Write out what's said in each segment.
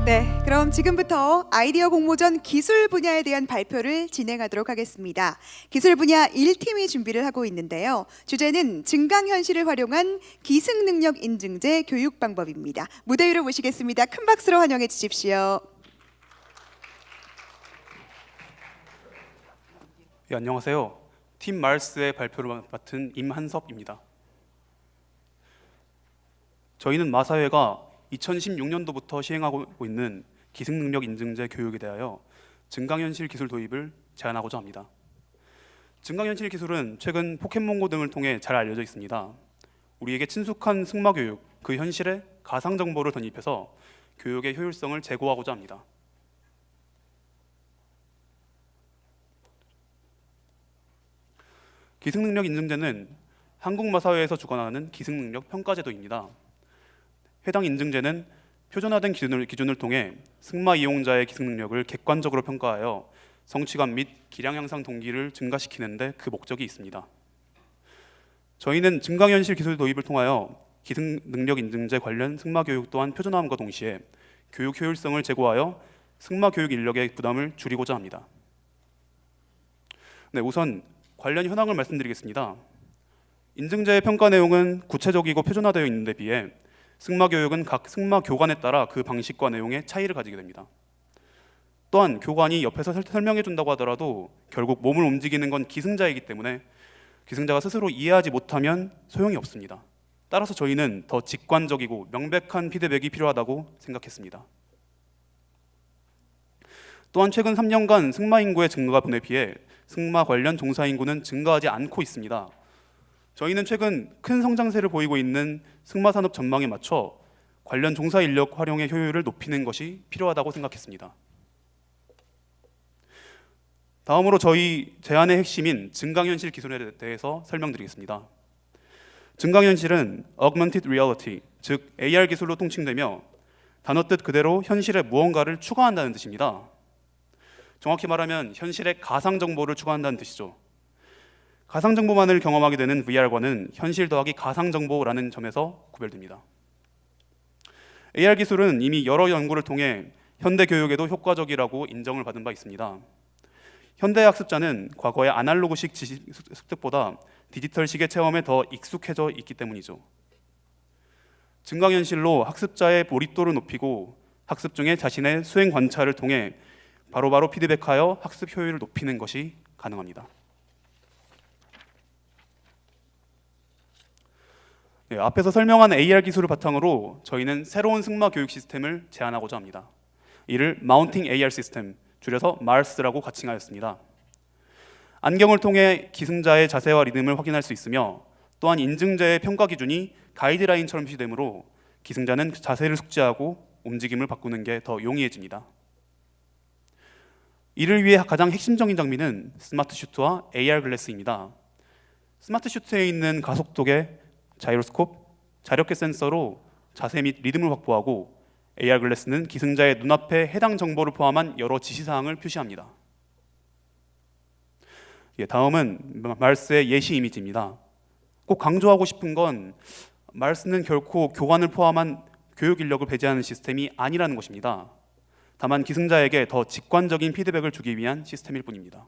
네, 그럼 지금부터 아이디어 공모전 기술 분야에 대한 발표를 진행하도록 하겠습니다. 기술 분야 1팀이 준비를 하고 있는데요. 주제는 증강현실을 활용한 기승능력 인증제 교육 방법입니다. 무대 위로 모시겠습니다. 큰 박수로 환영해 주십시오. 네, 안녕하세요. 팀 마일스의 발표를 맡은 임한섭입니다. 저희는 마사회가 2016년도부터 시행하고 있는 기승능력 인증제 교육에 대하여 증강현실 기술 도입을 제안하고자 합니다. 증강현실 기술은 최근 포켓몬고 등을 통해 잘 알려져 있습니다. 우리에게 친숙한 승마 교육, 그 현실에 가상 정보를 덧입혀서 교육의 효율성을 제고하고자 합니다. 기승능력 인증제는 한국마사회에서 주관하는 기승능력 평가제도입니다. 해당 인증제는 표준화된 기준을 통해 승마 이용자의 기승능력을 객관적으로 평가하여 성취감 및 기량 향상 동기를 증가시키는 데 그 목적이 있습니다. 저희는 증강현실 기술 도입을 통하여 기승능력 인증제 관련 승마 교육 또한 표준화함과 동시에 교육 효율성을 제고하여 승마 교육 인력의 부담을 줄이고자 합니다. 네, 우선 관련 현황을 말씀드리겠습니다. 인증제의 평가 내용은 구체적이고 표준화되어 있는 데 비해 승마 교육은 각 승마 교관에 따라 그 방식과 내용의 차이를 가지게 됩니다. 또한 교관이 옆에서 설명해 준다고 하더라도 결국 몸을 움직이는 건 기승자이기 때문에 기승자가 스스로 이해하지 못하면 소용이 없습니다. 따라서 저희는 더 직관적이고 명백한 피드백이 필요하다고 생각했습니다. 또한 최근 3년간 승마 인구의 증가분에 비해 승마 관련 종사 인구는 증가하지 않고 있습니다. 저희는 최근 큰 성장세를 보이고 있는 승마 산업 전망에 맞춰 관련 종사 인력 활용의 효율을 높이는 것이 필요하다고 생각했습니다. 다음으로 저희 제안의 핵심인 증강현실 기술에 대해서 설명드리겠습니다. 증강현실은 Augmented Reality, 즉 AR 기술로 통칭되며 단어 뜻 그대로 현실에 무언가를 추가한다는 뜻입니다. 정확히 말하면 현실에 가상 정보를 추가한다는 뜻이죠. 가상 정보만을 경험하게 되는 VR과는 현실 더하기 가상 정보라는 점에서 구별됩니다. AR 기술은 이미 여러 연구를 통해 현대 교육에도 효과적이라고 인정을 받은 바 있습니다. 현대 학습자는 과거의 아날로그식 지식 습득보다 디지털식의 체험에 더 익숙해져 있기 때문이죠. 증강현실로 학습자의 몰입도를 높이고 학습 중에 자신의 수행 관찰을 통해 바로바로 피드백하여 학습 효율을 높이는 것이 가능합니다. 네, 앞에서 설명한 AR 기술을 바탕으로 저희는 새로운 승마 교육 시스템을 제안하고자 합니다. 이를 마운팅 AR 시스템, 줄여서 MARS라고 가칭하였습니다. 안경을 통해 기승자의 자세와 리듬을 확인할 수 있으며 또한 인증제의 평가 기준이 가이드라인처럼 표시되므로 기승자는 자세를 숙지하고 움직임을 바꾸는 게 더 용이해집니다. 이를 위해 가장 핵심적인 장비는 스마트 슈트와 AR 글래스입니다. 스마트 슈트에 있는 가속도계, 자이로스콥, 자력계 센서로 자세 및 리듬을 확보하고 AR 글래스는 기승자의 눈앞에 해당 정보를 포함한 여러 지시사항을 표시합니다. 다음은 말스의 예시 이미지입니다. 꼭 강조하고 싶은 건 말스는 결코 교관을 포함한 교육 인력을 배제하는 시스템이 아니라는 것입니다. 다만 기승자에게 더 직관적인 피드백을 주기 위한 시스템일 뿐입니다.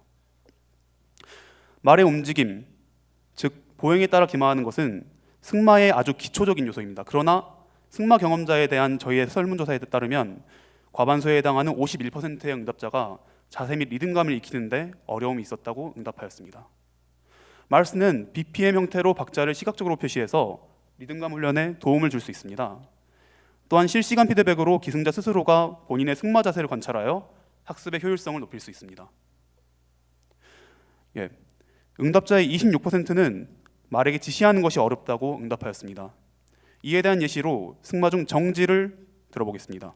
말의 움직임, 즉 보행에 따라 기마하는 것은 승마의 아주 기초적인 요소입니다. 그러나 승마 경험자에 대한 저희의 설문조사에 따르면 과반수에 해당하는 51%의 응답자가 자세 및 리듬감을 익히는데 어려움이 있었다고 응답하였습니다. 말스는 BPM 형태로 박자를 시각적으로 표시해서 리듬감 훈련에 도움을 줄 수 있습니다. 또한 실시간 피드백으로 기승자 스스로가 본인의 승마 자세를 관찰하여 학습의 효율성을 높일 수 있습니다. 응답자의 26%는 말에게 지시하는 것이 어렵다고 응답하였습니다. 이에 대한 예시로 승마 중 정지를 들어보겠습니다.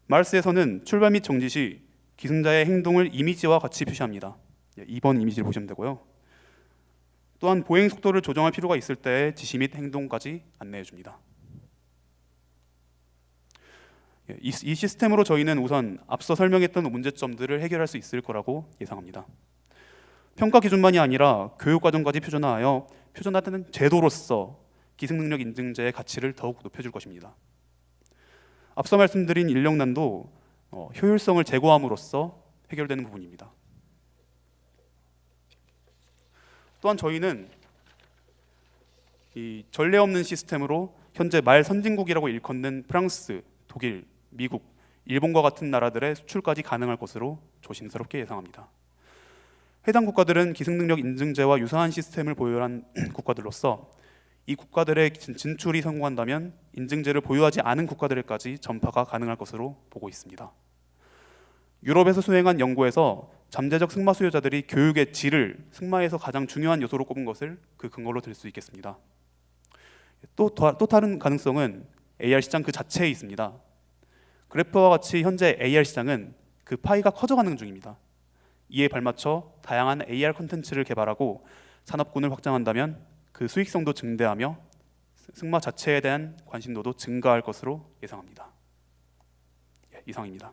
말스에서는 출발 및 정지 시 기승자의 행동을 이미지와 같이 표시합니다. 2번 이미지를 보시면 되고요. 또한 보행 속도를 조정할 필요가 있을 때의 지시 및 행동까지 안내해 줍니다. 이 시스템으로 저희는 우선 앞서 설명했던 문제점들을 해결할 수 있을 거라고 예상합니다. 평가 기준만이 아니라 교육 과정까지 표준화하여 표준화되는 제도로서 기승능력 인증제의 가치를 더욱 높여줄 것입니다. 앞서 말씀드린 인력난도 효율성을 제고함으로써 해결되는 부분입니다. 또한 저희는 이 전례 없는 시스템으로 현재 말 선진국이라고 일컫는 프랑스, 독일, 미국, 일본과 같은 나라들의 수출까지 가능할 것으로 조심스럽게 예상합니다. 해당 국가들은 기승능력 인증제와 유사한 시스템을 보유한 국가들로서 이 국가들의 진출이 성공한다면 인증제를 보유하지 않은 국가들까지 전파가 가능할 것으로 보고 있습니다. 유럽에서 수행한 연구에서 잠재적 승마 수요자들이 교육의 질을 승마에서 가장 중요한 요소로 꼽은 것을 그 근거로 들 수 있겠습니다. 또 다른 가능성은 AR 시장 그 자체에 있습니다. 그래프와 같이 현재 AR 시장은 그 파이가 커져가는 중입니다. 이에 발맞춰 다양한 AR 콘텐츠를 개발하고 산업군을 확장한다면 그 수익성도 증대하며 승마 자체에 대한 관심도도 증가할 것으로 예상합니다. 이상입니다.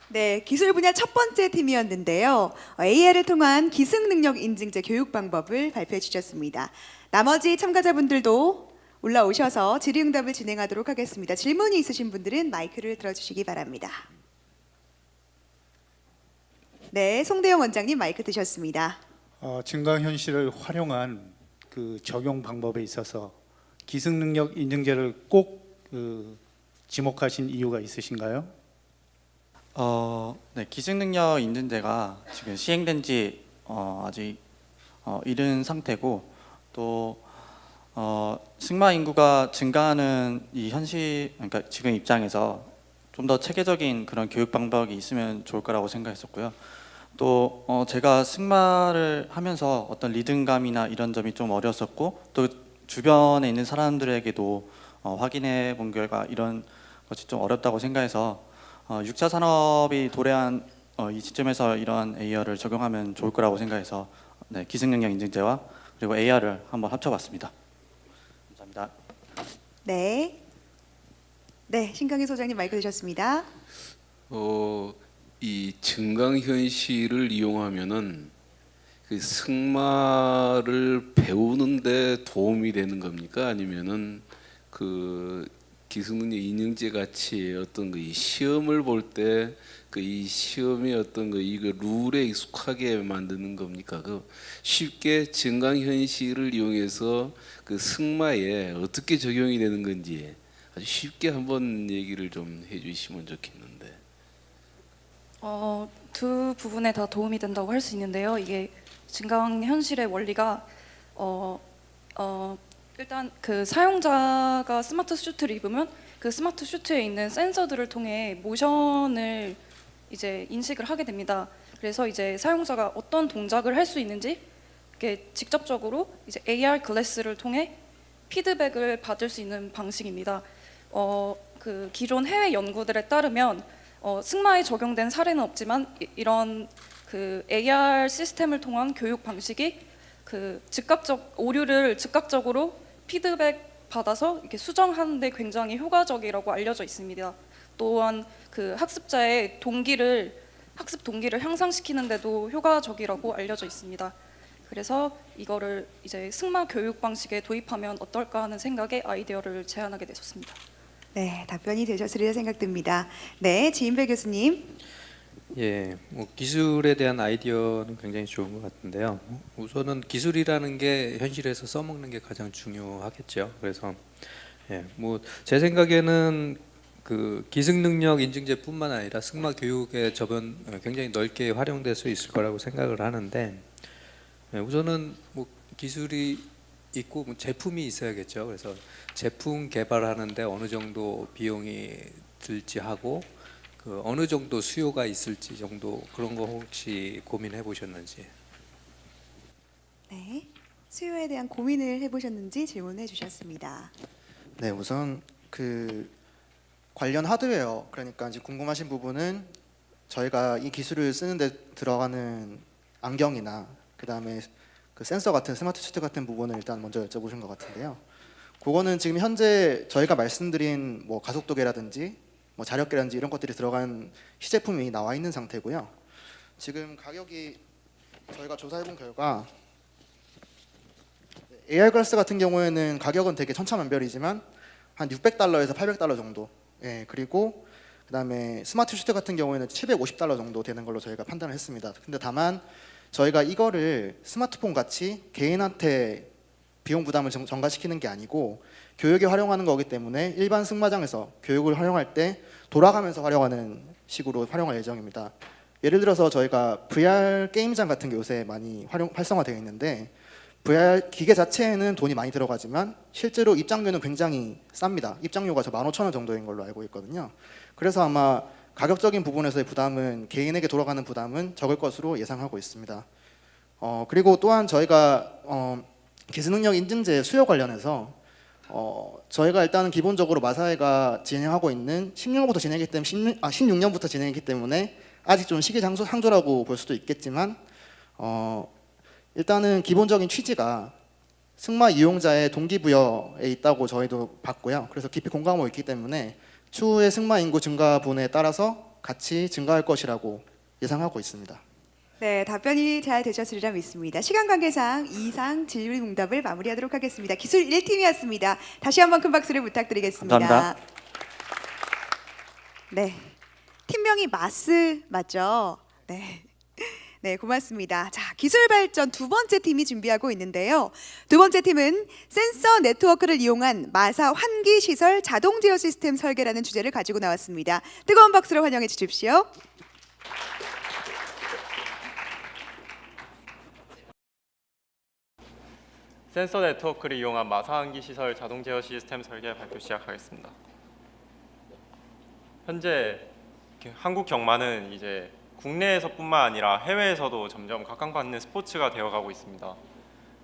네, 기술 분야 첫 번째 팀이었는데요. AR을 통한 기승 능력 인증제 교육 방법을 발표해 주셨습니다. 나머지 참가자분들도 올라오셔서 질의응답을 진행하도록 하겠습니다. 질문이 있으신 분들은 마이크를 들어주시기 바랍니다. 네, 송대영 원장님 마이크 드셨습니다. 증강현실을 활용한 그 적용 방법에 있어서 기승능력 인증제를 꼭 지목하신 이유가 있으신가요? 네, 기승능력 인증제가 지금 시행된 지 아직 이른 상태고 또 승마 인구가 증가하는 이 현실, 그러니까 지금 입장에서 좀 더 체계적인 그런 교육 방법이 있으면 좋을 거라고 생각했었고요. 또 제가 승마를 하면서 어떤 리듬감이나 이런 점이 좀 어려웠었고 또 주변에 있는 사람들에게도 확인해 본 결과 이런 것이 좀 어렵다고 생각해서 6차 산업이 도래한 이 시점에서 이런 AR을 적용하면 좋을 거라고 생각해서 네, 기승능력 인증제와 그리고 AR을 한번 합쳐봤습니다. 감사합니다. 네, 네, 신강희 소장님 마이크 드셨습니다. 이 증강현실을 이용하면은 그 승마를 배우는데 도움이 되는 겁니까? 아니면은 그 기승능력 인증제 같이 어떤 그 이 시험을 볼 때 그 이 시험의 어떤 그 이거 룰에 익숙하게 만드는 겁니까? 그 쉽게 증강현실을 이용해서 그 승마에 어떻게 적용이 되는 건지 아주 쉽게 한번 얘기를 좀 해주시면 좋겠는데. 두 부분에 다 도움이 된다고 할 수 있는데요. 이게 증강현실의 원리가 일단 그 사용자가 스마트 슈트를 입으면 그 스마트 슈트에 있는 센서들을 통해 모션을 이제 인식을 하게 됩니다. 그래서 이제 사용자가 어떤 동작을 할 수 있는지 이렇게 직접적으로 이제 AR 글래스를 통해 피드백을 받을 수 있는 방식입니다. 그 기존 해외 연구들에 따르면 승마에 적용된 사례는 없지만 이런 그 AR 시스템을 통한 교육 방식이 그 오류를 즉각적으로 피드백 받아서 이렇게 수정하는 데 굉장히 효과적이라고 알려져 있습니다. 또한 그 학습자의 학습 동기를 향상시키는 데도 효과적이라고 알려져 있습니다. 그래서 이거를 이제 승마 교육 방식에 도입하면 어떨까 하는 생각에 아이디어를 제안하게 되었습니다. 네, 답변이 되셨으리라 생각됩니다. 네, 지인배 교수님. 예, 기술에 대한 아이디어는 굉장히 좋은 것 같은데요. 우선은 기술이라는 게 현실에서 써먹는 게 가장 중요하겠죠. 그래서 제 생각에는 그 기승능력 인증제뿐만 아니라 승마 교육의 저변 굉장히 넓게 활용될 수 있을 거라고 생각을 하는데, 우선은 기술이 있고 제품이 있어야겠죠. 그래서 제품 개발하는데 어느 정도 비용이 들지 하고 그 어느 정도 수요가 있을지 정도 그런 거 혹시 고민해 보셨는지? 네, 수요에 대한 고민을 해보셨는지 질문해 주셨습니다. 네, 우선 그 관련 하드웨어, 그러니까 이제 궁금하신 부분은 저희가 이 기술을 쓰는데 들어가는 안경이나 그다음에 그 센서 같은 스마트 슈트 같은 부분을 일단 먼저 여쭤보신 것 같은데요. 그거는 지금 현재 저희가 말씀드린 뭐 가속도계라든지 뭐 자력계라든지 이런 것들이 들어간 시제품이 나와 있는 상태고요. 지금 가격이 저희가 조사해본 결과 AR 글라스 같은 경우에는 가격은 되게 천차만별이지만 한 600달러에서 800달러 정도. 예, 그리고 그다음에 스마트 슈트 같은 경우에는 750달러 정도 되는 걸로 저희가 판단을 했습니다. 근데 다만 저희가 이거를 스마트폰 같이 개인한테 비용 부담을 전가시키는 게 아니고 교육에 활용하는 거기 때문에 일반 승마장에서 교육을 활용할 때 돌아가면서 활용하는 식으로 활용할 예정입니다. 예를 들어서 저희가 VR 게임장 같은 게 요새 많이 활성화되어 있는데 VR 기계 자체에는 돈이 많이 들어가지만 실제로 입장료는 굉장히 쌉니다. 입장료가 저 15,000원 정도인 걸로 알고 있거든요. 그래서 아마 가격적인 부분에서의 부담은 개인에게 돌아가는 부담은 적을 것으로 예상하고 있습니다. 그리고 또한 저희가 기술능력 인증제 수요 관련해서 저희가 일단은 기본적으로 마사회가 진행하고 있는 16년부터 진행했기 때문에 16년부터 진행했기 때문에 아직 좀 시기상조라고 볼 수도 있겠지만 일단은 기본적인 취지가 승마 이용자의 동기부여에 있다고 저희도 봤고요. 그래서 깊이 공감하고 있기 때문에 추후에 승마 인구 증가분에 따라서 같이 증가할 것이라고 예상하고 있습니다. 네, 답변이 잘 되셨으리라 믿습니다. 시간 관계상 이상 질의응답을 마무리하도록 하겠습니다. 기술 1팀이었습니다. 다시 한번 큰 박수를 부탁드리겠습니다. 감사합니다. 네, 팀명이 마스 맞죠? 네. 네, 고맙습니다. 자, 기술 발전 두 번째 팀이 준비하고 있는데요. 두 번째 팀은 센서 네트워크를 이용한 마사 환기 시설 자동 제어 시스템 설계라는 주제를 가지고 나왔습니다. 뜨거운 박수로 환영해 주십시오. 센서 네트워크를 이용한 마사환기 시설 자동 제어 시스템 설계 발표 시작하겠습니다. 현재 한국 경마는 이제 국내에서뿐만 아니라 해외에서도 점점 각광받는 스포츠가 되어가고 있습니다.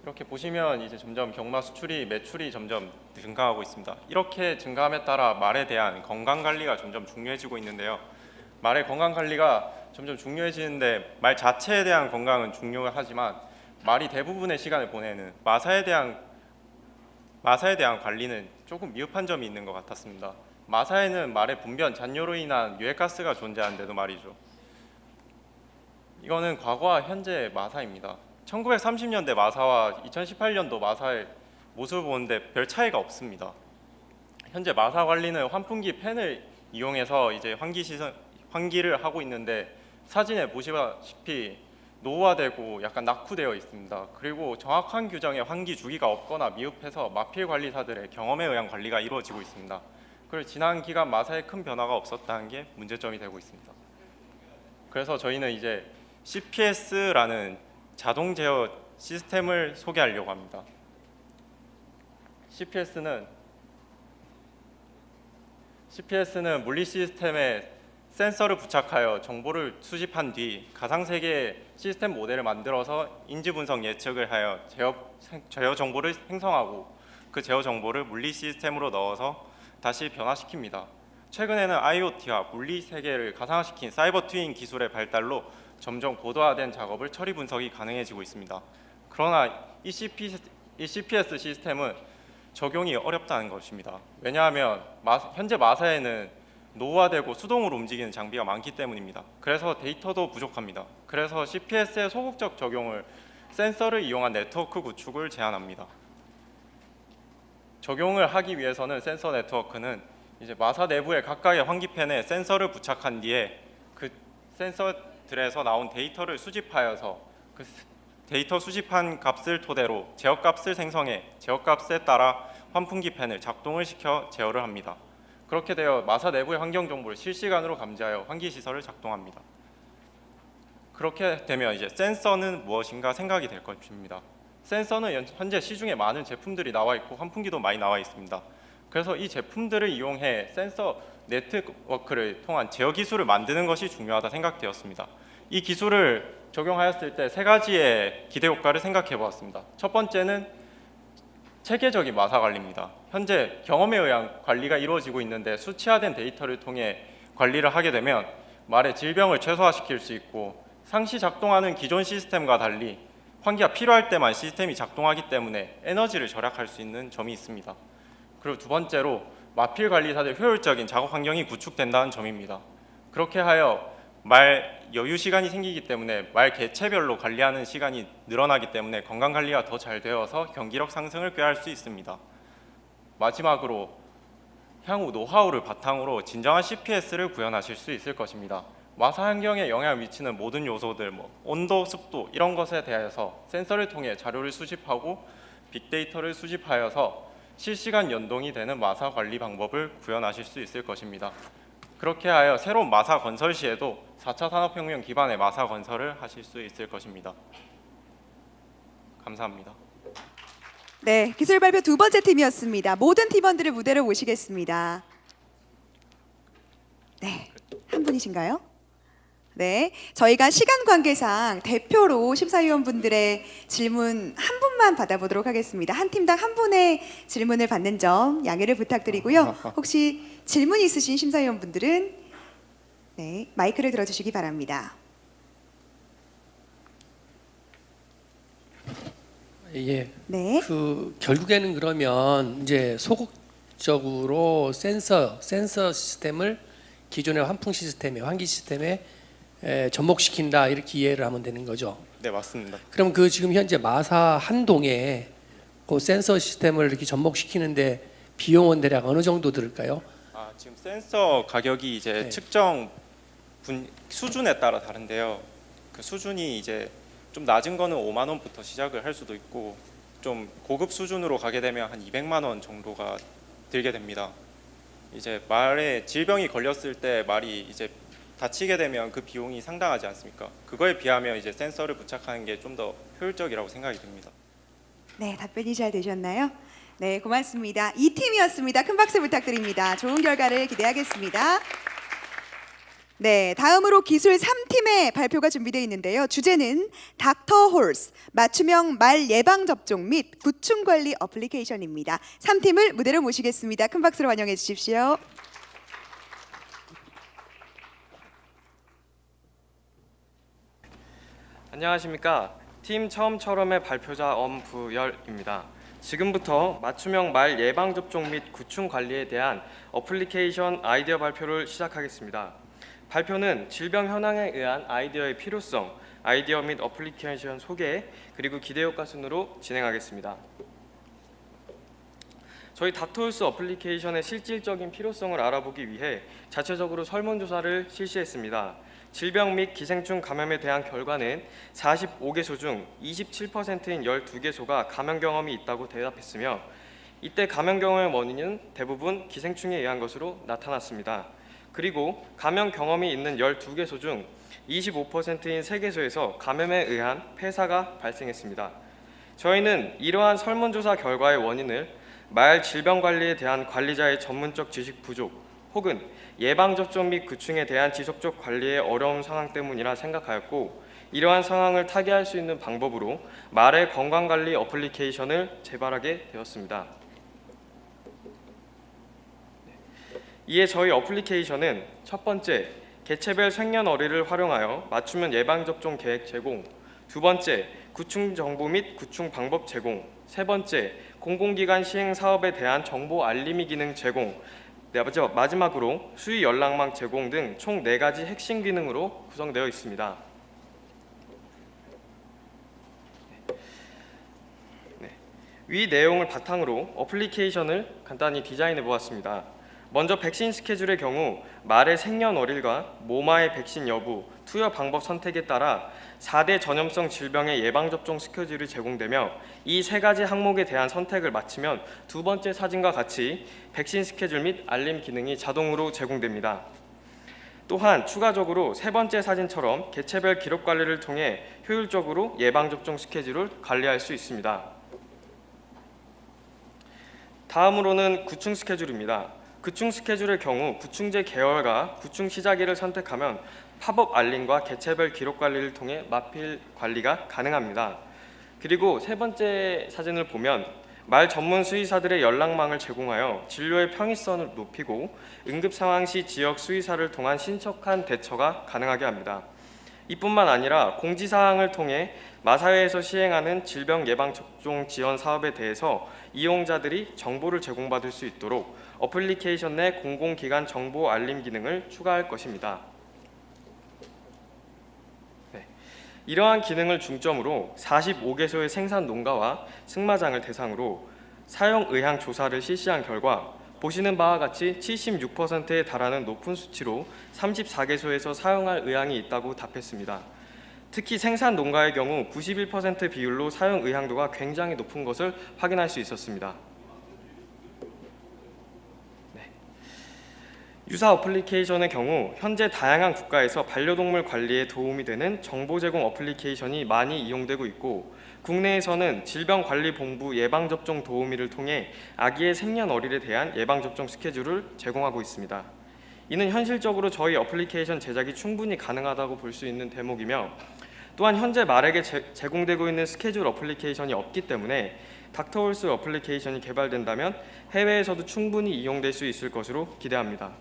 이렇게 보시면 이제 점점 경마 수출이 매출이 점점 증가하고 있습니다. 이렇게 증가함에 따라 말에 대한 건강 관리가 점점 중요해지고 있는데요. 말의 건강 관리가 점점 중요해지는데 말 자체에 대한 건강은 중요하지만 말이 대부분의 시간을 보내는 마사에 대한 관리는 조금 미흡한 점이 있는 것 같았습니다. 마사에는 말의 분변, 잔뇨로 인한 유해가스가 존재하는데도 말이죠. 이거는 과거와 현재 마사입니다. 1930년대 마사와 2018년도 마사의 모습을 보는데 별 차이가 없습니다. 현재 마사 관리는 환풍기 팬을 이용해서 이제 환기를 하고 있는데 사진에 보시다시피 노후화되고 약간 낙후되어 있습니다. 그리고 정확한 규정의 환기 주기가 없거나 미흡해서 마필 관리사들의 경험에 의한 관리가 이루어지고 있습니다. 그리고 지난 기간 마사에 큰 변화가 없었다는 게 문제점이 되고 있습니다. 그래서 저희는 이제 CPS라는 자동 제어 시스템을 소개하려고 합니다. CPS는 물리 시스템에 센서를 부착하여 정보를 수집한 뒤 가상세계 시스템 모델을 만들어서 인지 분석 예측을 하여 제어 정보를 생성하고 그 제어 정보를 물리 시스템으로 넣어서 다시 변화시킵니다. 최근에는 IoT와 물리 세계를 가상화시킨 사이버 트윈 기술의 발달로 점점 고도화된 작업을 처리 분석이 가능해지고 있습니다. 그러나 이 CPS 시스템은 적용이 어렵다는 것입니다. 왜냐하면 현재 마사에는 노후화되고 수동으로 움직이는 장비가 많기 때문입니다. 그래서 데이터도 부족합니다. 그래서 CPS의 소극적 적용을 센서를 이용한 네트워크 구축을 제안합니다. 적용을 하기 위해서는 센서 네트워크는 이제 마사 내부의 각각의 환기팬에 센서를 부착한 뒤에 그 센서들에서 나온 데이터를 수집하여서 그 데이터 수집한 값을 토대로 제어값을 생성해 제어값에 따라 환풍기 팬을 작동을 시켜 제어를 합니다. 그렇게 되어 마사 내부의 환경 정보를 실시간으로 감지하여 환기 시설을 작동합니다. 그렇게 되면 이제 센서는 무엇인가 생각이 될 것입니다. 센서는 현재 시중에 많은 제품들이 나와 있고 환풍기도 많이 나와 있습니다. 그래서 이 제품들을 이용해 센서 네트워크를 통한 제어 기술을 만드는 것이 중요하다 생각되었습니다. 이 기술을 적용하였을 때 세 가지의 기대 효과를 생각해 보았습니다. 첫 번째는 체계적인 마사 관리입니다. 현재 경험에 의한 관리가 이루어지고 있는데 수치화된 데이터를 통해 관리를 하게 되면 말의 질병을 최소화시킬 수 있고 상시 작동하는 기존 시스템과 달리 환기가 필요할 때만 시스템이 작동하기 때문에 에너지를 절약할 수 있는 점이 있습니다. 그리고 두 번째로 마필 관리사들 효율적인 작업 환경이 구축된다는 점입니다. 그렇게 하여 말 여유 시간이 생기기 때문에 말 개체별로 관리하는 시간이 늘어나기 때문에 건강 관리가 더 잘 되어서 경기력 상승을 꾀할 수 있습니다. 마지막으로 향후 노하우를 바탕으로 진정한 CPS를 구현하실 수 있을 것입니다. 마사 환경에 영향을 미치는 모든 요소들, 온도, 습도 이런 것에 대해서 센서를 통해 자료를 수집하고 빅데이터를 수집하여서 실시간 연동이 되는 마사 관리 방법을 구현하실 수 있을 것입니다. 그렇게 하여 새로운 마사 건설 시에도 4차 산업혁명 기반의 마사 건설을 하실 수 있을 것입니다. 감사합니다. 네, 기술 발표 두 번째 팀이었습니다. 모든 팀원들을 무대로 모시겠습니다. 네, 한 분이신가요? 네, 저희가 시간 관계상 대표로 심사위원분들의 질문 한 분만 받아보도록 하겠습니다. 한 팀당 한 분의 질문을 받는 점 양해를 부탁드리고요. 혹시 질문 있으신 심사위원분들은 네, 마이크를 들어주시기 바랍니다. 예. 네, 그 결국에는 그러면 이제 소극적으로 센서 시스템을 기존의 환풍 시스템에 환기 시스템에 접목시킨다 이렇게 이해를 하면 되는 거죠. 네, 맞습니다. 그럼 그 지금 현재 마사 한 동에 그 센서 시스템을 이렇게 접목시키는데 비용은 대략 어느 정도 들을까요? 지금 센서 가격이 이제 네. 측정 수준에 따라 다른데요. 그 수준이 이제 좀 낮은 거는 5만 원부터 시작을 할 수도 있고 좀 고급 수준으로 가게 되면 한 200만 원 정도가 들게 됩니다. 이제 말에 질병이 걸렸을 때 말이 이제 다치게 되면 그 비용이 상당하지 않습니까? 그거에 비하면 이제 센서를 부착하는 게 좀 더 효율적이라고 생각이 듭니다. 네, 답변이 잘 되셨나요? 네, 고맙습니다. 이 팀이었습니다. 큰 박수 부탁드립니다. 좋은 결과를 기대하겠습니다. 네, 다음으로 기술 3팀의 발표가 준비되어 있는데요. 주제는 닥터 홀스, 맞춤형 말 예방 접종 및 구충 관리 어플리케이션입니다. 3팀을 무대로 모시겠습니다. 큰 박수로 환영해 주십시오. 안녕하십니까. 팀 처음처럼의 발표자 엄부열입니다. 지금부터 맞춤형 말 예방접종 및 구충 관리에 대한 어플리케이션 아이디어 발표를 시작하겠습니다. 발표는 질병 현황에 의한 아이디어의 필요성, 아이디어 및 어플리케이션 소개, 그리고 기대 효과 순으로 진행하겠습니다. 저희 닥터홀스 어플리케이션의 실질적인 필요성을 알아보기 위해 자체적으로 설문조사를 실시했습니다. 질병 및 기생충 감염에 대한 결과는 45개소 중 27%인 12개소가 감염 경험이 있다고 대답했으며 이때 감염 경험의 원인은 대부분 기생충에 의한 것으로 나타났습니다. 그리고 감염 경험이 있는 12개소 중 25%인 3개소에서 감염에 의한 폐사가 발생했습니다. 저희는 이러한 설문조사 결과의 원인을 말 질병 관리에 대한 관리자의 전문적 지식 부족 혹은 예방접종 및 구충에 대한 지속적 관리의 어려운 상황 때문이라 생각하였고 이러한 상황을 타개할 수 있는 방법으로 말의 건강관리 어플리케이션을 개발하게 되었습니다. 이에 저희 어플리케이션은 첫 번째, 개체별 생년월일을 활용하여 맞춤형 예방접종 계획 제공, 두 번째, 구충 정보 및 구충 방법 제공, 세 번째, 공공기관 시행 사업에 대한 정보 알림이 기능 제공, 마지막으로 수위 연락망 제공 등 총 4가지 핵심 기능으로 구성되어 있습니다. 위 내용을 바탕으로 어플리케이션을 간단히 디자인해 보았습니다. 먼저 백신 스케줄의 경우 말의 생년월일과 모마의 백신 여부, 투여 방법 선택에 따라 4대 전염성 질병의 예방접종 스케줄이 제공되며 이 3가지 항목에 대한 선택을 마치면 두 번째 사진과 같이 백신 스케줄 및 알림 기능이 자동으로 제공됩니다. 또한 추가적으로 세 번째 사진처럼 개체별 기록 관리를 통해 효율적으로 예방접종 스케줄을 관리할 수 있습니다. 다음으로는 구충 스케줄입니다. 구충 스케줄의 경우 구충제 계열과 구충 시작일을 선택하면 팝업 알림과 개체별 기록 관리를 통해 마필 관리가 가능합니다. 그리고 세 번째 사진을 보면 말 전문 수의사들의 연락망을 제공하여 진료의 평이성을 높이고 응급 상황 시 지역 수의사를 통한 신속한 대처가 가능하게 합니다. 이뿐만 아니라 공지사항을 통해 마사회에서 시행하는 질병 예방 접종 지원 사업에 대해서 이용자들이 정보를 제공받을 수 있도록 어플리케이션 내 공공기관 정보 알림 기능을 추가할 것입니다. 이러한 기능을 중점으로 45개소의 생산 농가와 승마장을 대상으로 사용 의향 조사를 실시한 결과 보시는 바와 같이 76%에 달하는 높은 수치로 34개소에서 사용할 의향이 있다고 답했습니다. 특히 생산 농가의 경우 91% 비율로 사용 의향도가 굉장히 높은 것을 확인할 수 있었습니다. 유사 어플리케이션의 경우 현재 다양한 국가에서 반려동물 관리에 도움이 되는 정보 제공 어플리케이션이 많이 이용되고 있고, 국내에서는 질병관리본부 예방접종 도우미를 통해 아기의 생년월일에 대한 예방접종 스케줄을 제공하고 있습니다. 이는 현실적으로 저희 어플리케이션 제작이 충분히 가능하다고 볼 수 있는 대목이며, 또한 현재 말에게 제공되고 있는 스케줄 어플리케이션이 없기 때문에 닥터홀스 어플리케이션이 개발된다면 해외에서도 충분히 이용될 수 있을 것으로 기대합니다.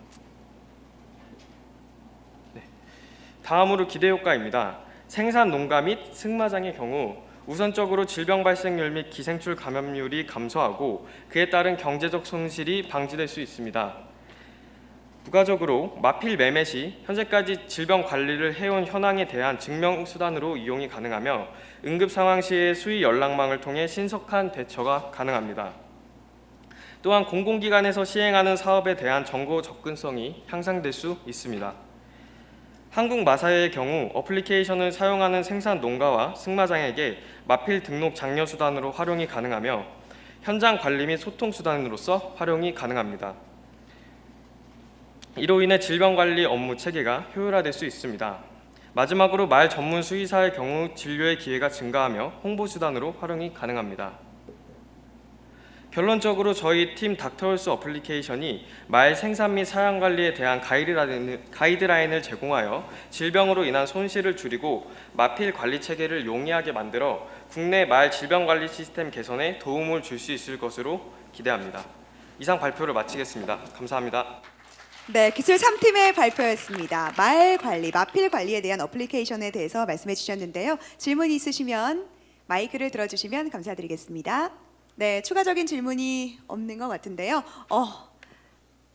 다음으로 기대 효과입니다. 생산 농가 및 승마장의 경우 우선적으로 질병 발생률 및 기생충 감염률이 감소하고 그에 따른 경제적 손실이 방지될 수 있습니다. 부가적으로 마필 매매 시 현재까지 질병 관리를 해온 현황에 대한 증명 수단으로 이용이 가능하며 응급 상황 시의 수의 연락망을 통해 신속한 대처가 가능합니다. 또한 공공기관에서 시행하는 사업에 대한 정보 접근성이 향상될 수 있습니다. 한국마사회의 경우 어플리케이션을 사용하는 생산 농가와 승마장에게 마필 등록 장려 수단으로 활용이 가능하며 현장 관리 및 소통 수단으로서 활용이 가능합니다. 이로 인해 질병관리 업무 체계가 효율화될 수 있습니다. 마지막으로 말 전문 수의사의 경우 진료의 기회가 증가하며 홍보 수단으로 활용이 가능합니다. 결론적으로 저희 팀 닥터홀스 어플리케이션이 말 생산 및 사양 관리에 대한 가이드라인을 제공하여 질병으로 인한 손실을 줄이고 마필 관리 체계를 용이하게 만들어 국내 말 질병 관리 시스템 개선에 도움을 줄 수 있을 것으로 기대합니다. 이상 발표를 마치겠습니다. 감사합니다. 네, 기술 3팀의 발표였습니다. 말 관리, 마필 관리에 대한 어플리케이션에 대해서 말씀해 주셨는데요. 질문 있으시면 마이크를 들어주시면 감사드리겠습니다. 네, 추가적인 질문이 없는 것 같은데요.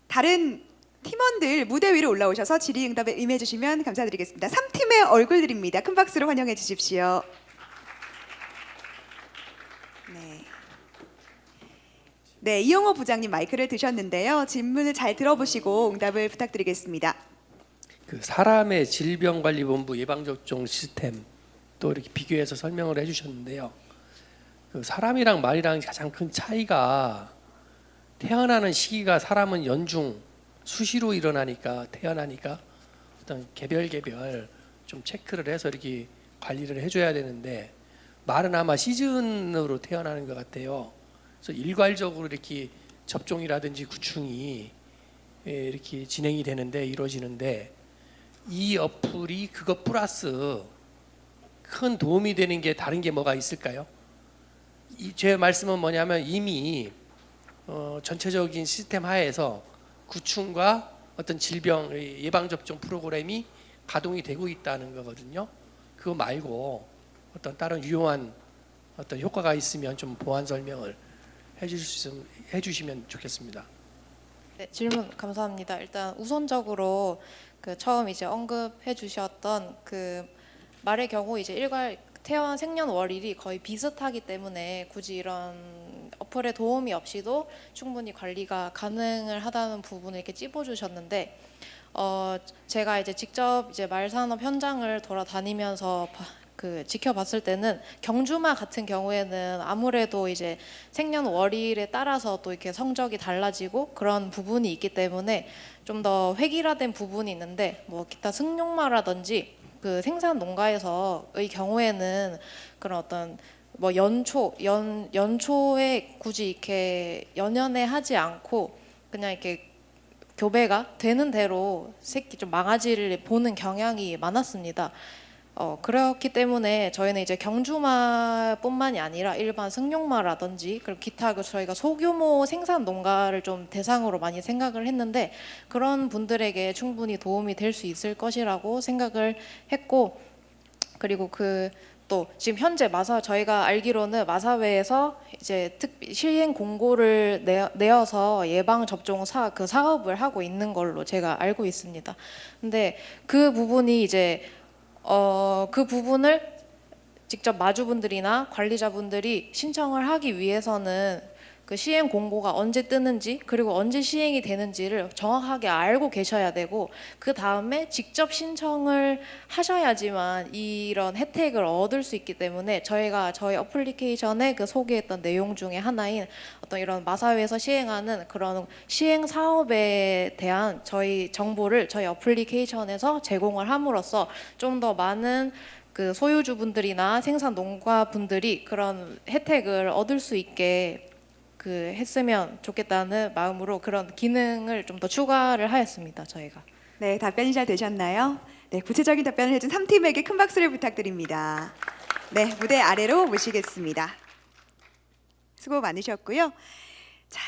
다른 팀원들 무대 위로 올라오셔서 질의응답에 임해 주시면 감사드리겠습니다. 3팀의 얼굴들입니다. 큰 박수로 환영해 주십시오. 네, 이용호 부장님 마이크를 드셨는데요. 질문을 잘 들어보시고 응답을 부탁드리겠습니다. 그 사람의 질병관리본부 예방접종 시스템 또 이렇게 비교해서 설명을 해주셨는데요. 그 사람이랑 말이랑 가장 큰 차이가 태어나는 시기가 사람은 연중 수시로 일어나니까 태어나니까 어떤 개별 좀 체크를 해서 이렇게 관리를 해줘야 되는데 말은 아마 시즌으로 태어나는 것 같아요. 그래서 일괄적으로 이렇게 접종이라든지 구충이 이렇게 진행이 되는데 이루어지는데 이 어플이 그것 플러스 큰 도움이 되는 게 다른 게 뭐가 있을까요? 제 말씀은 뭐냐면 이미 전체적인 시스템 하에서 구충과 어떤 질병 예방 접종 프로그램이 가동이 되고 있다는 거거든요. 그거 말고 어떤 다른 유용한 어떤 효과가 있으면 좀 보완 설명을 해주시면 좋겠습니다. 네, 질문 감사합니다. 일단 우선적으로 그 처음 이제 언급해 주셨던 그 말의 경우 이제 일괄 태어난 생년월일이 거의 비슷하기 때문에 굳이 이런 어플의 도움이 없이도 충분히 관리가 가능을 하다는 부분을 이렇게 찝어주셨는데 제가 이제 직접 이제 말산업 현장을 돌아다니면서 지켜봤을 때는 경주마 같은 경우에는 아무래도 이제 생년월일에 따라서 또 이렇게 성적이 달라지고 그런 부분이 있기 때문에 좀 더 획일화된 부분이 있는데 뭐 기타 승용마라든지 그 생산 농가에서의 경우에는 그런 어떤 뭐 연초에 굳이 이렇게 연연해 하지 않고 그냥 이렇게 교배가 되는 대로 새끼 좀 망아지를 보는 경향이 많았습니다. 그렇기 때문에 저희는 이제 경주마뿐만이 아니라 일반 승용마라든지 그리고 기타 저희가 소규모 생산 농가를 좀 대상으로 많이 생각을 했는데 그런 분들에게 충분히 도움이 될 수 있을 것이라고 생각을 했고 그리고 또 지금 현재 저희가 알기로는 마사회에서 이제 시행 공고를 내어서 예방 접종 사업을 하고 있는 걸로 제가 알고 있습니다. 근데 그 부분이 이제 그 부분을 직접 마주분들이나 관리자분들이 신청을 하기 위해서는 그 시행 공고가 언제 뜨는지 그리고 언제 시행이 되는지를 정확하게 알고 계셔야 되고 그 다음에 직접 신청을 하셔야지만 이런 혜택을 얻을 수 있기 때문에 저희가 저희 어플리케이션에 그 소개했던 내용 중에 하나인 어떤 이런 마사회에서 시행하는 그런 시행 사업에 대한 저희 정보를 저희 어플리케이션에서 제공을 함으로써 좀 더 많은 그 소유주분들이나 생산 농가분들이 그런 혜택을 얻을 수 있게 그 했으면 좋겠다는 마음으로 그런 기능을 좀 더 추가를 하였습니다. 저희가. 네, 답변이 잘 되셨나요? 네, 구체적인 답변을 해준 3팀에게 큰 박수를 부탁드립니다. 네, 무대 아래로 모시겠습니다. 수고 많으셨고요. 자,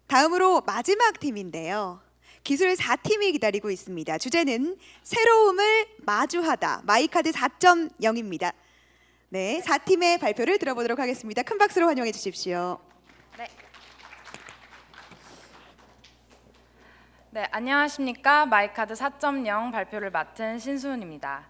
다음으로 마지막 팀인데요. 기술 4팀이 기다리고 있습니다. 주제는 새로움을 마주하다. 마이카드 4.0입니다. 네, 4팀의 발표를 들어보도록 하겠습니다. 큰 박수로 환영해 주십시오. 네, 안녕하십니까. 마이카드 4.0 발표를 맡은 신수은입니다.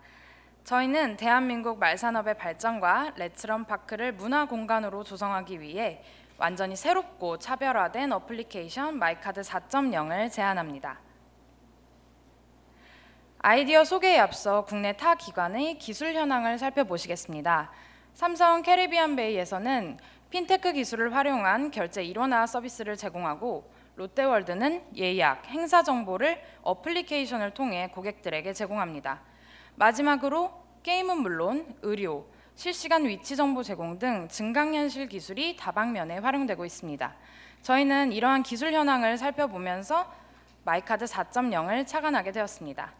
저희는 대한민국 말산업의 발전과 레츠런파크를 문화 공간으로 조성하기 위해 완전히 새롭고 차별화된 어플리케이션 마이카드 4.0을 제안합니다. 아이디어 소개에 앞서 국내 타 기관의 기술 현황을 살펴보시겠습니다. 삼성 캐리비안 베이에서는 핀테크 기술을 활용한 결제 일원화 서비스를 제공하고 롯데월드는 예약, 행사 정보를 어플리케이션을 통해 고객들에게 제공합니다. 마지막으로 게임은 물론 의료, 실시간 위치 정보 제공 등 증강현실 기술이 다방면에 활용되고 있습니다. 저희는 이러한 기술 현황을 살펴보면서 마이카드 4.0을 착안하게 되었습니다.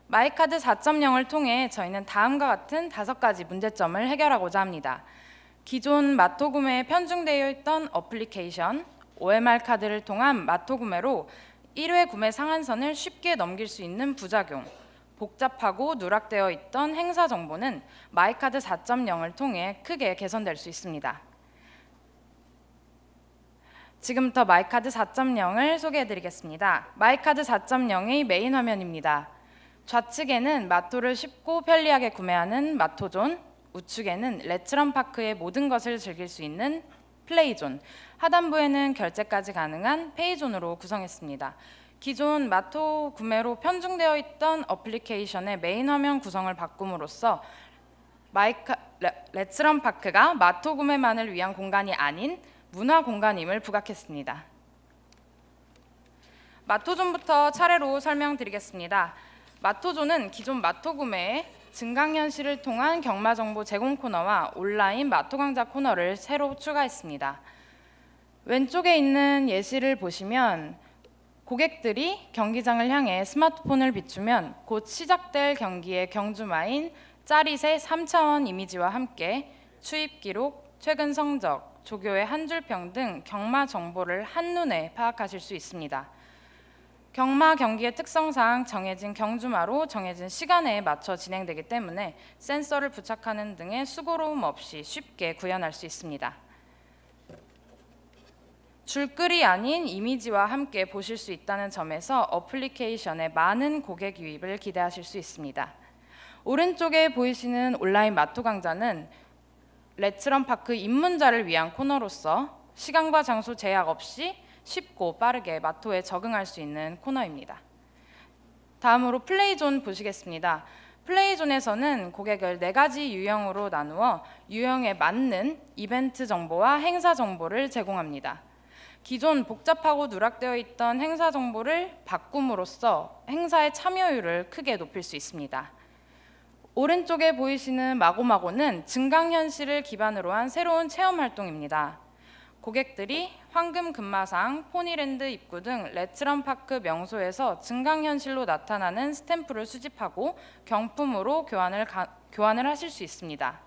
마이카드 4.0을 통해 저희는 다음과 같은 5가지 문제점을 해결하고자 합니다. 기존 마토 구매에 편중되어 있던 어플리케이션, OMR 카드를 통한 마토 구매로 1회 구매 상한선을 쉽게 넘길 수 있는 부작용, 복잡하고 누락되어 있던 행사 정보는 마이카드 4.0을 통해 크게 개선될 수 있습니다. 지금부터 마이카드 4.0을 소개해드리겠습니다. 마이카드 4.0의 메인 화면입니다. 좌측에는 마토를 쉽고 편리하게 구매하는 마토존, 우측에는 레츠런파크의 모든 것을 즐길 수 있는 플레이존, 하단부에는 결제까지 가능한 페이존으로 구성했습니다. 기존 마토 구매로 편중되어 있던 어플리케이션의 메인 화면 구성을 바꿈으로써 레츠런파크가 마토 구매만을 위한 공간이 아닌 문화 공간임을 부각했습니다. 마토존부터 차례로 설명드리겠습니다. 마토존은 기존 마토 구매에 증강현실을 통한 경마정보 제공 코너와 온라인 마토강좌 코너를 새로 추가했습니다. 왼쪽에 있는 예시를 보시면 고객들이 경기장을 향해 스마트폰을 비추면 곧 시작될 경기의 경주마인 짜릿의 3차원 이미지와 함께 추입 기록, 최근 성적, 조교의 한 줄평 등 경마 정보를 한눈에 파악하실 수 있습니다. 경마 경기의 특성상 정해진 경주마로 정해진 시간에 맞춰 진행되기 때문에 센서를 부착하는 등의 수고로움 없이 쉽게 구현할 수 있습니다. 줄글이 아닌 이미지와 함께 보실 수 있다는 점에서 어플리케이션에 많은 고객 유입을 기대하실 수 있습니다. 오른쪽에 보이시는 온라인 마토 강좌는 레츠런파크 입문자를 위한 코너로서 시간과 장소 제약 없이 쉽고 빠르게 마토에 적응할 수 있는 코너입니다. 다음으로 플레이존 보시겠습니다. 플레이존에서는 고객을 4가지 유형으로 나누어 유형에 맞는 이벤트 정보와 행사 정보를 제공합니다. 기존 복잡하고 누락되어 있던 행사 정보를 바꿈으로써 행사의 참여율을 크게 높일 수 있습니다. 오른쪽에 보이시는 마고마고는 증강현실을 기반으로 한 새로운 체험 활동입니다. 고객들이 황금 금마상, 포니랜드 입구 등 레츠런파크 명소에서 증강현실로 나타나는 스탬프를 수집하고 경품으로 교환을 하실 수 있습니다.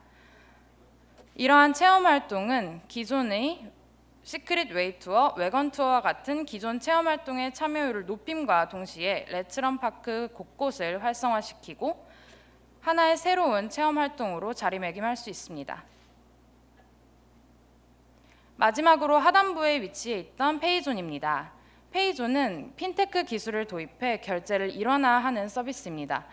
이러한 체험 활동은 기존의 시크릿 웨이 투어, 외건 투어와 같은 기존 체험 활동의 참여율을 높임과 동시에 레츠런파크 곳곳을 활성화시키고 하나의 새로운 체험 활동으로 자리매김할 수 있습니다. 마지막으로 하단부에 위치해 있던 페이존입니다. 페이존은 핀테크 기술을 도입해 결제를 일원화하는 서비스입니다.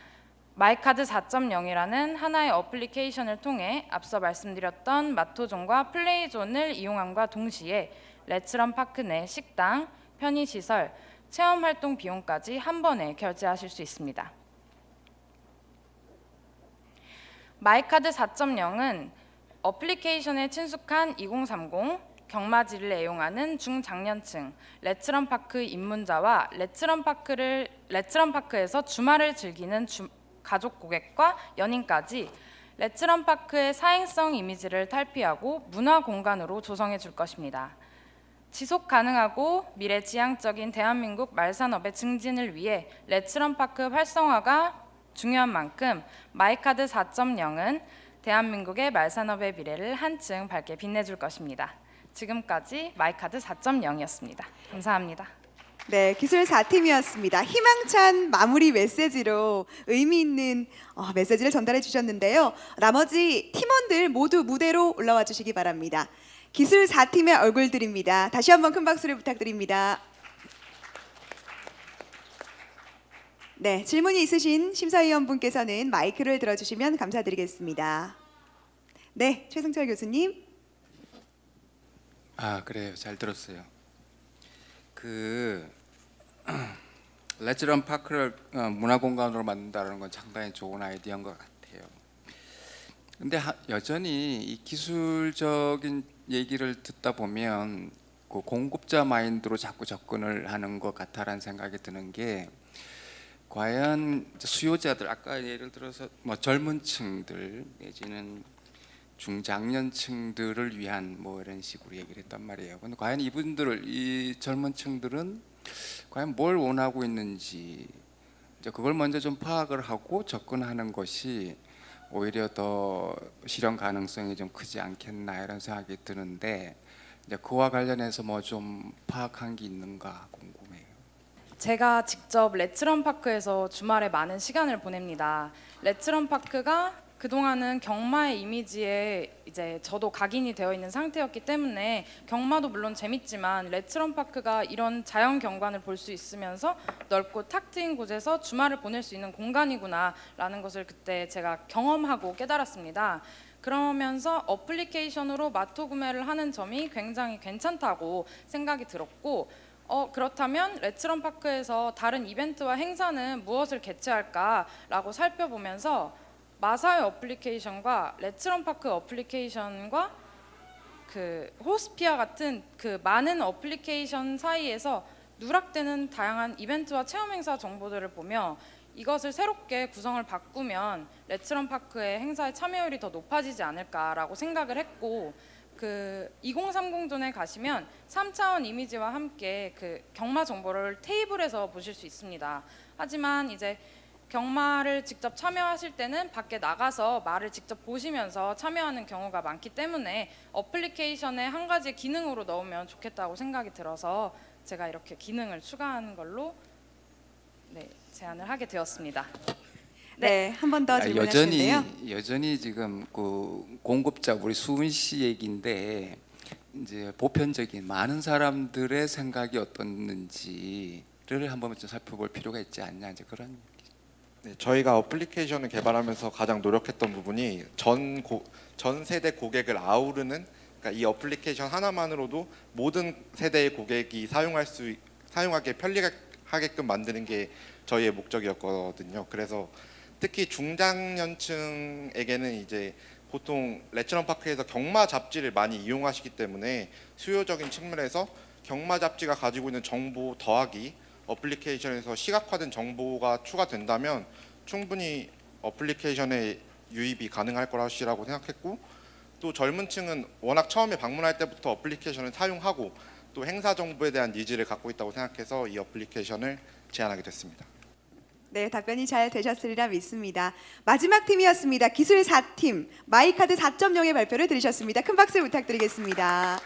마이카드 4.0이라는 하나의 어플리케이션을 통해 앞서 말씀드렸던 마토존과 플레이존을 이용함과 동시에 레츠런 파크 내 식당, 편의시설, 체험활동 비용까지 한 번에 결제하실 수 있습니다. 마이카드 4.0은 어플리케이션에 친숙한 2030, 경마지를 애용하는 중장년층, 레츠런 파크 입문자와 레츠런 파크에서 주말을 즐기는 가족 고객과 연인까지 레츠런 파크의 사행성 이미지를 탈피하고 문화 공간으로 조성해 줄 것입니다. 지속 가능하고 미래지향적인 대한민국 말산업의 증진을 위해 레츠런 파크 활성화가 중요한 만큼 마이카드 4.0은 대한민국의 말산업의 미래를 한층 밝게 빛내줄 것입니다. 지금까지 마이카드 4.0이었습니다. 감사합니다. 네, 기술 4팀이었습니다. 희망찬 마무리 메시지로 의미 있는 메시지를 전달해 주셨는데요. 나머지 팀원들 모두 무대로 올라와 주시기 바랍니다. 기술 4팀의 얼굴들입니다. 다시 한번 큰 박수를 부탁드립니다. 네, 질문이 있으신 심사위원분께서는 마이크를 들어주시면 감사드리겠습니다. 네, 최승철 교수님. 그래요. 잘 들었어요. 레츠런 파크를 문화 공간으로 만든다는 건 상당히 좋은 아이디어인 것 같아요. 근데 여전히 이 기술적인 얘기를 듣다 보면 그 공급자 마인드로 자꾸 접근을 하는 것 같다라는 생각이 드는 게, 과연 수요자들, 아까 예를 들어서 뭐 젊은 층들 내지는 중장년층들을 위한 뭐 이런 식으로 얘기를 했단 말이에요. 근데 과연 이 젊은 층들은 과연 뭘 원하고 있는지 이제 그걸 먼저 좀 파악을 하고 접근하는 것이 오히려 더 실현 가능성이 좀 크지 않겠나 이런 생각이 드는데, 이제 그와 관련해서 뭐 좀 파악한 게 있는가 궁금해요. 제가 직접 레츠런 파크에서 주말에 많은 시간을 보냅니다. 레츠런 파크가 그동안은 경마의 이미지에 이제 저도 각인이 되어 있는 상태였기 때문에 경마도 물론 재밌지만 레츠런 파크가 이런 자연 경관을 볼 수 있으면서 넓고 탁 트인 곳에서 주말을 보낼 수 있는 공간이구나라는 것을 그때 제가 경험하고 깨달았습니다. 그러면서 어플리케이션으로 마토 구매를 하는 점이 굉장히 괜찮다고 생각이 들었고, 그렇다면 레츠런 파크에서 다른 이벤트와 행사는 무엇을 개최할까라고 살펴보면서 마사의 어플리케이션과 레츠런 파크 어플리케이션과 그 호스피아 같은 그 많은 어플리케이션 사이에서 누락되는 다양한 이벤트와 체험 행사 정보들을 보며 이것을 새롭게 구성을 바꾸면 레츠런 파크의 행사의 참여율이 더 높아지지 않을까라고 생각을 했고, 그 2030존에 가시면 3차원 이미지와 함께 그 경마 정보를 테이블에서 보실 수 있습니다. 하지만 이제 경마를 직접 참여하실 때는 밖에 나가서 말을 직접 보시면서 참여하는 경우가 많기 때문에 어플리케이션에 한 가지 기능으로 넣으면 좋겠다고 생각이 들어서 제가 이렇게 기능을 추가한 걸로 제안을 하게 되었습니다. 네, 한 번 더 질문하시는데요. 여전히 지금 그 공급자 우리 수은 씨 얘기인데, 이제 보편적인 많은 사람들의 생각이 어떻는지를 한번 좀 살펴볼 필요가 있지 않냐, 이제 그런. 네, 저희가 어플리케이션을 개발하면서 가장 노력했던 부분이 전 세대 고객을 아우르는, 그러니까 이 어플리케이션 하나만으로도 모든 세대의 고객이 사용하기에 편리하게끔 만드는 게 저희의 목적이었거든요. 그래서 특히 중장년층에게는 이제 보통 레츠런 파크에서 경마 잡지를 많이 이용하시기 때문에 수요적인 측면에서 경마 잡지가 가지고 있는 정보 더하기 어플리케이션에서 시각화된 정보가 추가된다면 충분히 어플리케이션에 유입이 가능할 거라고 생각했고, 또 젊은 층은 워낙 처음에 방문할 때부터 어플리케이션을 사용하고 또 행사 정보에 대한 니즈를 갖고 있다고 생각해서 이 어플리케이션을 제안하게 됐습니다. 네, 답변이 잘 되셨으리라 믿습니다. 마지막 팀이었습니다. 기술 4팀 마이카드 4.0의 발표를 들으셨습니다. 큰 박수 부탁드리겠습니다.